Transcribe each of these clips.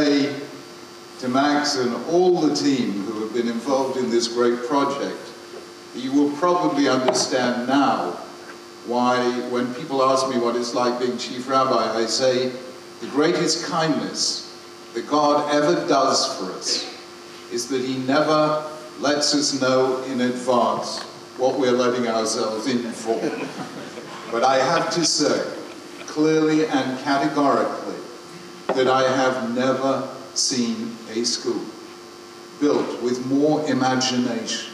say to Max and all the team who have been involved in this great project, you will probably understand now why when people ask me what it's like being chief rabbi, I say the greatest kindness that God ever does for us is that he never lets us know in advance what we're letting ourselves in for. But I have to say, clearly and categorically, that I have never seen a school built with more imagination,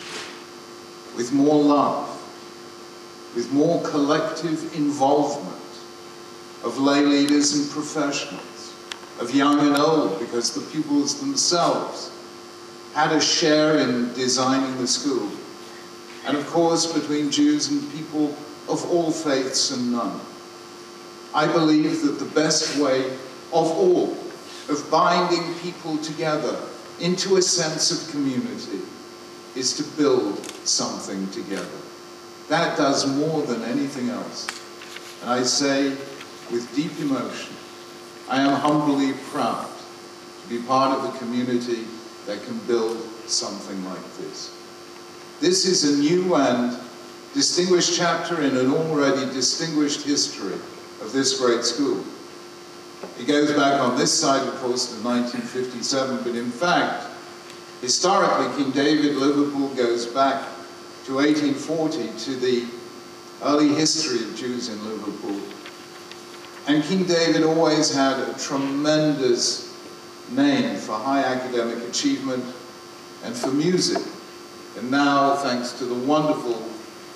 with more love, with more collective involvement of lay leaders and professionals, of young and old, because the pupils themselves had a share in designing the school, and of course between Jews and people of all faiths and none. I believe that the best way of all of binding people together into a sense of community is to build something together. That does more than anything else. And I say with deep emotion, I am humbly proud to be part of a community that can build something like this. This is a new and distinguished chapter in an already distinguished history of this great school. It goes back on this side, of course, to 1957, but in fact, historically, King David, Liverpool goes back to 1840, to the early history of Jews in Liverpool. And King David always had a tremendous name for high academic achievement and for music. And now, thanks to the wonderful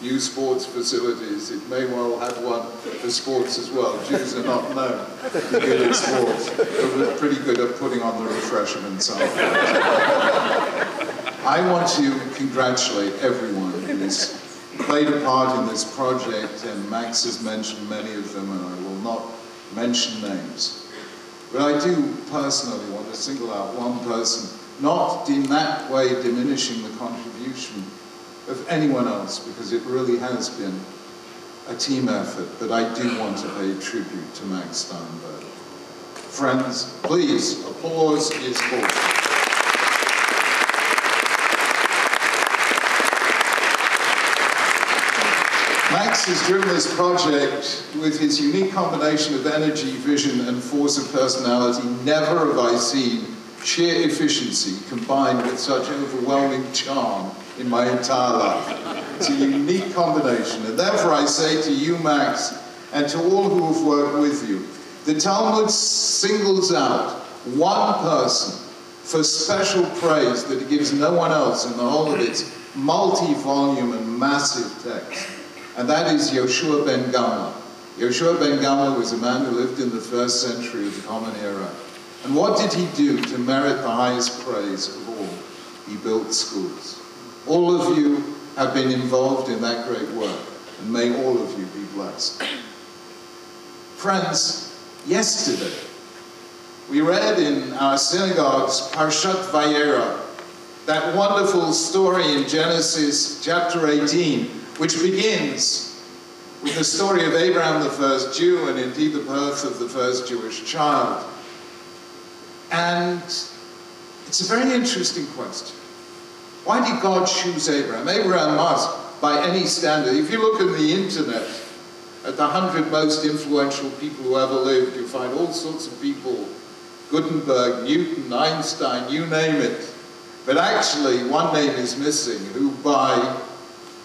new sports facilities, it may well have one for sports as well. Jews are not known to be good at sports, but we're pretty good at putting on the refreshments afterwards. I want to congratulate everyone who's played a part in this project, and Max has mentioned many of them, and I will not mention names. But I do personally want to single out one person, not in that way diminishing the contribution of anyone else, because it really has been a team effort, but I do want to pay tribute to Max Steinberg. Friends, please, applause is called. Max has driven this project with his unique combination of energy, vision, and force of personality. Never have I seen sheer efficiency combined with such overwhelming charm in my entire life. It's a unique combination, and therefore I say to you, Max, and to all who have worked with you, the Talmud singles out one person for special praise that it gives no one else in the whole of its multi-volume and massive text, and that is Yoshua ben Gamla. Yoshua ben Gamla was a man who lived in the 1st century of the Common Era. And what did he do to merit the highest praise of all? He built schools. All of you have been involved in that great work, and may all of you be blessed. Friends, yesterday we read in our synagogues Parshat Vayera, that wonderful story in Genesis chapter 18, which begins with the story of Abraham, the first Jew, and indeed the birth of the first Jewish child. And it's a very interesting question. Why did God choose Abraham? Abraham must, by any standard, if you look at the internet, at the 100 most influential people who ever lived, you find all sorts of people, Gutenberg, Newton, Einstein, you name it. But actually, one name is missing, who by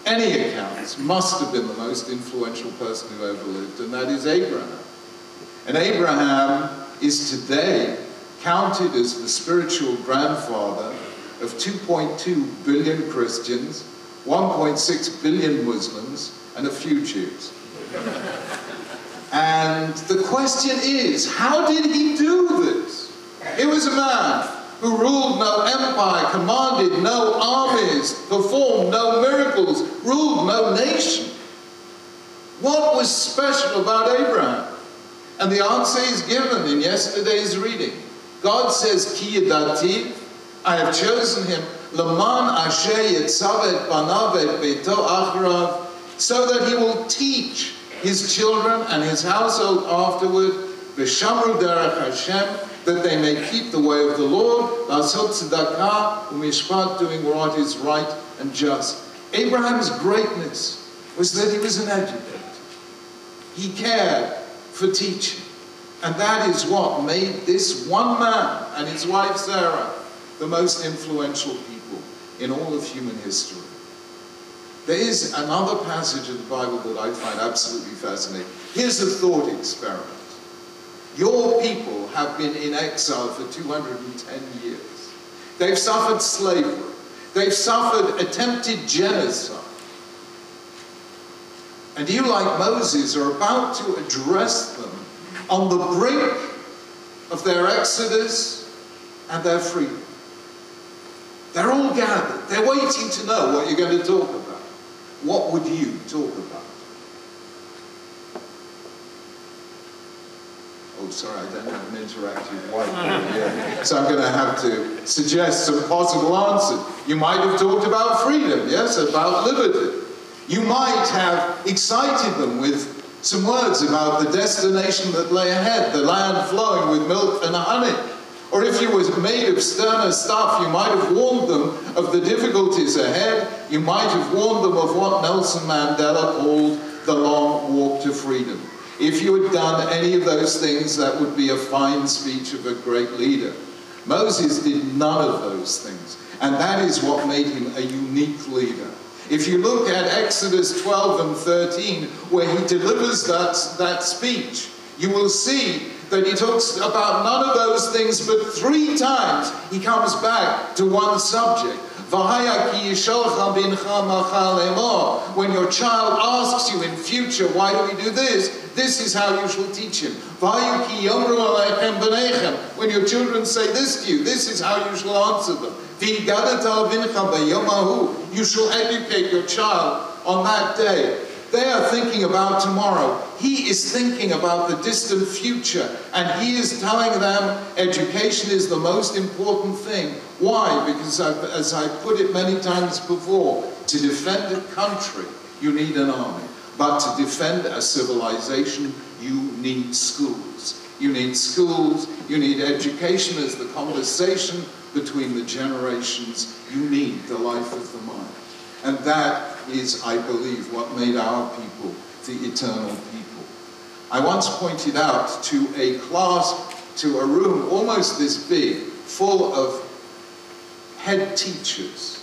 any accounts must have been the most influential person who ever lived, and that is Abraham. And Abraham is today counted as the spiritual grandfather of 2.2 billion Christians, 1.6 billion Muslims, and a few Jews. And the question is, how did he do this? He was a man who ruled no empire, commanded no armies, performed no miracles, ruled no nation. What was special about Abraham? And the answer is given in yesterday's reading. God says, Ki yadati, I have chosen him, Laman asher yetzav et banav et beito acharav, so that he will teach his children and his household afterward, V'shamru derech Hashem, that they may keep the way of the Lord, la'asot tzedakah u'mishpat, doing what is right and just. Abraham's greatness was that he was an educator. He cared for teaching. And that is what made this one man and his wife Sarah the most influential people in all of human history. There is another passage of the Bible that I find absolutely fascinating. Here's a thought experiment. Your people have been in exile for 210 years. They've suffered slavery. They've suffered attempted genocide. And you, like Moses, are about to address them on the brink of their exodus and their freedom. They're all gathered. They're waiting to know what you're going to talk about. What would you talk about? Oh, sorry, I don't have an interactive whiteboard here. So I'm going to have to suggest some possible answers. You might have talked about freedom, yes, about liberty. You might have excited them with some words about the destination that lay ahead, the land flowing with milk and honey. Or if you were made of sterner stuff, you might have warned them of the difficulties ahead. You might have warned them of what Nelson Mandela called the long walk to freedom. If you had done any of those things, that would be a fine speech of a great leader. Moses did none of those things, and that is what made him a unique leader. If you look at Exodus 12 and 13, where he delivers that speech, you will see that he talks about none of those things, but 3 times he comes back to one subject. When your child asks you in future, why do we do this? This is how you shall teach him. When your children say this to you, this is how you shall answer them. You shall educate your child on that day. They are thinking about tomorrow. He is thinking about the distant future, and he is telling them education is the most important thing. Why? Because, as I put it many times before, to defend a country, you need an army. But to defend a civilization, you need schools. You need schools, you need education as the conversation between the generations. You need the life of the mind. And that is, I believe, what made our people the eternal people. I once pointed out to a class, to a room almost this big, full of head teachers.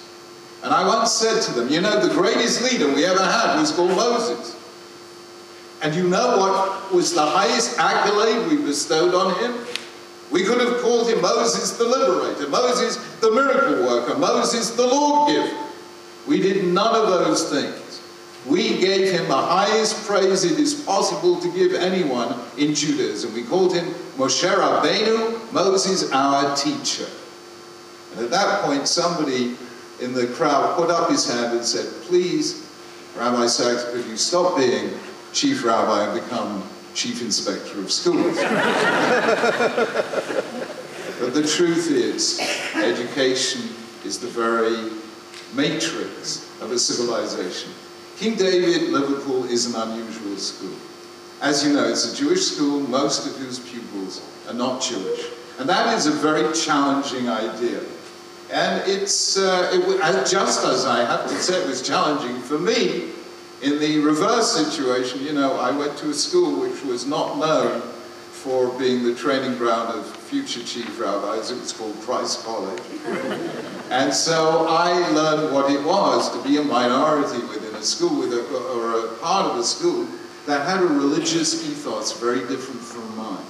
And I once said to them, you know, the greatest leader we ever had was called Moses. And you know what was the highest accolade we bestowed on him? We could have called him Moses the liberator, Moses the miracle worker, Moses the lawgiver. We did none of those things. We gave him the highest praise it is possible to give anyone in Judaism. We called him Moshe Rabbeinu, Moses our teacher. And at that point, somebody in the crowd put up his hand and said, please, Rabbi Sachs, could you stop being chief rabbi and become chief inspector of schools? But the truth is, education is the very matrix of a civilization. King David, Liverpool, is an unusual school. As you know, it's a Jewish school, most of whose pupils are not Jewish. And that is a very challenging idea. And it's, just as I have to say, it was challenging for me in the reverse situation. You know, I went to a school which was not known for being the training ground of future chief rabbis. It was called Christ College. And so I learned what it was to be a minority within a school, or a part of a school that had a religious ethos very different from mine.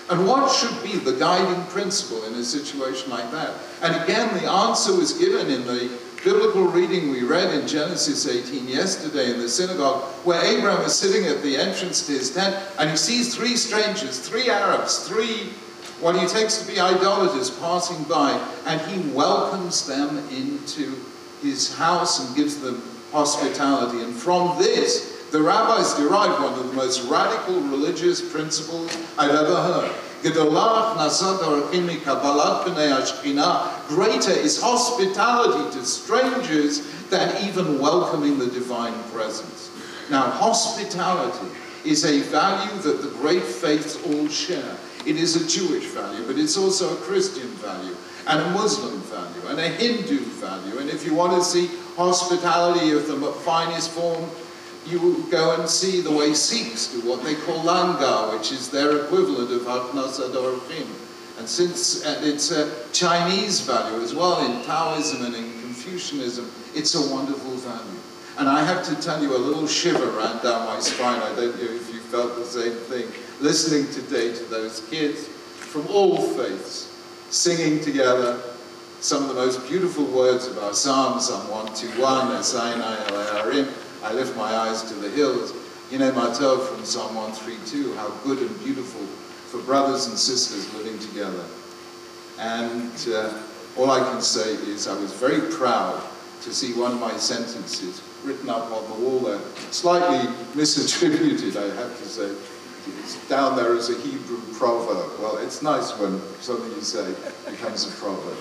And what should be the guiding principle in a situation like that? And again, the answer was given in the biblical reading we read in Genesis 18 yesterday in the synagogue, where Abraham is sitting at the entrance to his tent, and he sees 3 strangers, 3 Arabs, 3 what he takes to be idolaters passing by, and he welcomes them into his house and gives them hospitality. And from this, the rabbis derived one of the most radical religious principles I've ever heard. Greater is hospitality to strangers than even welcoming the divine presence. Now, hospitality is a value that the great faiths all share. It is a Jewish value, but it's also a Christian value, and a Muslim value, and a Hindu value. And if you want to see hospitality of the finest form, you will go and see the way Sikhs do what they call langar, which is their equivalent of Haknasa Dorachim. And since it's a Chinese value as well in Taoism and in Confucianism, it's a wonderful value. And I have to tell you, a little shiver ran down my spine. I don't know if you felt the same thing, listening today to those kids from all faiths, singing together some of the most beautiful words of our Psalm, Psalm 121, Esainai Eleharim, I lift my eyes to the hills. You know, Martel from Psalm 132, how good and beautiful for brothers and sisters living together. And all I can say is I was very proud to see one of my sentences written up on the wall there, slightly misattributed, I have to say. It's down there as a Hebrew proverb. Well, it's nice when something you say becomes a proverb.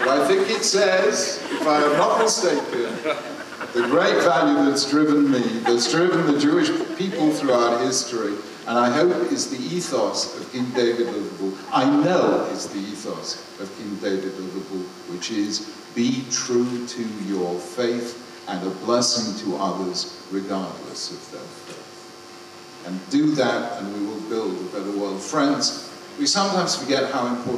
But I think it says, if I am not mistaken, the great value that's driven me, that's driven the Jewish people throughout history, and I hope is the ethos of King David of Liverpool. I know is the ethos of King David of Liverpool, which is be true to your faith and a blessing to others regardless of their faith. And do that and we will build a better world. Friends, we sometimes forget how important